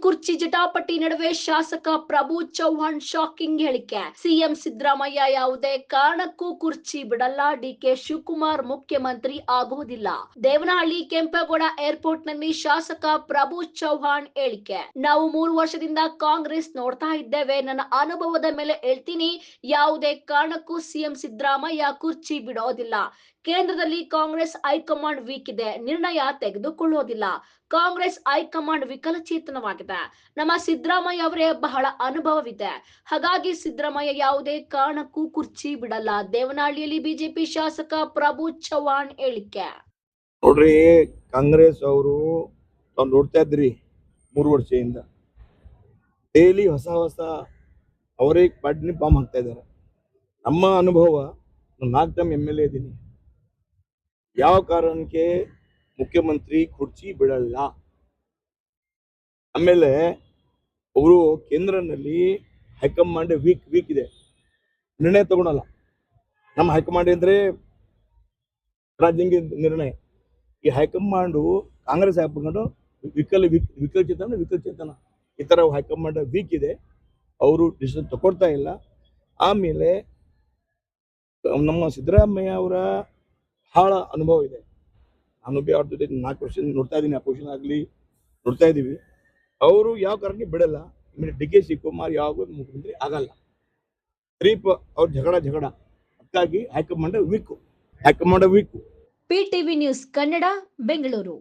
ಕುರ್ಚಿ ಜಟಾಪಟಿ ನಡುವೆ ಶಾಸಕ ಪ್ರಭು ಚವ್ಹಾಣ್ ಶಾಕಿಂಗ್ ಹೇಳಿಕೆ. ಸಿಎಂ ಸಿದ್ದರಾಮಯ್ಯ ಯಾವುದೇ ಕಾರಣಕ್ಕೂ ಕುರ್ಚಿ ಬಿಡಲ್ಲ. ಡಿಕೆ ಶಿವಕುಮಾರ್ ಮುಖ್ಯಮಂತ್ರಿ ಆಗುವುದಿಲ್ಲ. ದೇವನಹಳ್ಳಿ ಕೆಂಪೇಗೌಡ ಏರ್ಪೋರ್ಟ್ ನಲ್ಲಿ ಶಾಸಕ ಪ್ರಭು ಚವ್ಹಾಣ್ ಹೇಳಿಕೆ. ನಾವು 3 ವರ್ಷದಿಂದ ಕಾಂಗ್ರೆಸ್ ನೋಡ್ತಾ ಇದ್ದೇವೆ. ನನ್ನ ಅನುಭವದ ಮೇಲೆ ಹೇಳ್ತೀನಿ, ಯಾವುದೇ ಕಾರಣಕ್ಕೂ ಸಿಎಂ ಸಿದ್ದರಾಮಯ್ಯ ಕುರ್ಚಿ ಬಿಡೋದಿಲ್ಲ. ಕೇಂದ್ರದಲ್ಲಿ ಕಾಂಗ್ರೆಸ್ ಹೈಕಮಾಂಡ್ ವೀಕ್ ಇದೆ, ನಿರ್ಣಯ ತೆಗೆದುಕೊಳ್ಳೋದಿಲ್ಲ. ಕಾಂಗ್ರೆಸ್ ಹೈಕಮಾಂಡ್ ವಿಕಲಚೇತನವಾಗಿದೆ. ನಮ್ಮ ಸಿದ್ದರಾಮಯ್ಯ ಅವರೇ ಬಹಳ ಅನುಭವವಿದೆ. ಹಾಗಾಗಿ ಸಿದ್ದರಾಮಯ್ಯ ಯಾವುದೇ ಕಾರಣಕ್ಕೂ ಕುರ್ಚಿ ಬಿಡಲ್ಲ. ದೇವನಹಳ್ಳಿಯಲ್ಲಿ ಬಿಜೆಪಿ ಶಾಸಕ ಪ್ರಭು ಚವ್ಹಾಣ್ ಹೇಳಿಕೆ. ನೋಡ್ರಿ, ಕಾಂಗ್ರೆಸ್ ಅವರು ನಾವು ನೋಡ್ತಾ ಇದ್ರಿ 3 ವರ್ಷದಿಂದ ಡೈಲಿ ಹೊಸ ಅವರೇ ಪಾರ್ಟಿನಿ ಫಾರ್ಮ್ ಹಾಕ್ತಾ ಇದ್ದಾರೆ. ನಮ್ಮ ಅನುಭವ, ನಾನು 4 ಟೈಮ್ MLA ಇದ್ದೀನಿ. ಯಾವ ಕಾರಣಕ್ಕೆ ಮುಖ್ಯಮಂತ್ರಿ ಕುರ್ಚಿ ಬಿಡಲ್ಲ. ಆಮೇಲೆ ಅವರು ಕೇಂದ್ರನಲ್ಲಿ ಹೈಕಮಾಂಡ್ ವೀಕ್ ಇದೆ, ನಿರ್ಣಯ ತಗೊಳಲ್ಲ. ನಮ್ಮ ಹೈಕಮಾಂಡ್ ಅಂದ್ರೆ ರಾಜ್ಯಾಂಗ ನಿರ್ಣಯ. ಈ ಹೈಕಮಾಂಡು ಕಾಂಗ್ರೆಸ್ ಹಾಕೊಂಡು ವಿಕಲಚೇತನ ಈ ತರ ಹೈಕಮಾಂಡ್ ವೀಕ್ ಇದೆ, ಅವರು ಡಿಸಿಷನ್ ತಗೊಳ್ತಾ ಇಲ್ಲ. ಆಮೇಲೆ ನಮ್ಮ ಸಿದ್ದರಾಮಯ್ಯ ಅವರ ಬಹಳ ಅನುಭವ ಇದೆ. ನಾನು ಅವ್ರ ಜೊತೆ 4 ವರ್ಷ ನೋಡ್ತಾ ಇದ್ದೀನಿ, ಅಪೋಸಿಷನ್ ಆಗಲಿ ನೋಡ್ತಾ ಇದ್ದೀವಿ. ಅವರು ಯಾವ ಕಾರಣಕ್ಕೆ ಬಿಡಲ್ಲ. ಡಿಕೆ ಶಿವಕುಮಾರ್ ಯಾವ ಮುಖ್ಯಮಂತ್ರಿ ಆಗಲ್ಲ. ಅವ್ರ ಜಗಳ ಅದಕ್ಕಾಗಿ high command weak. PTV news Kannada, Bengaluru.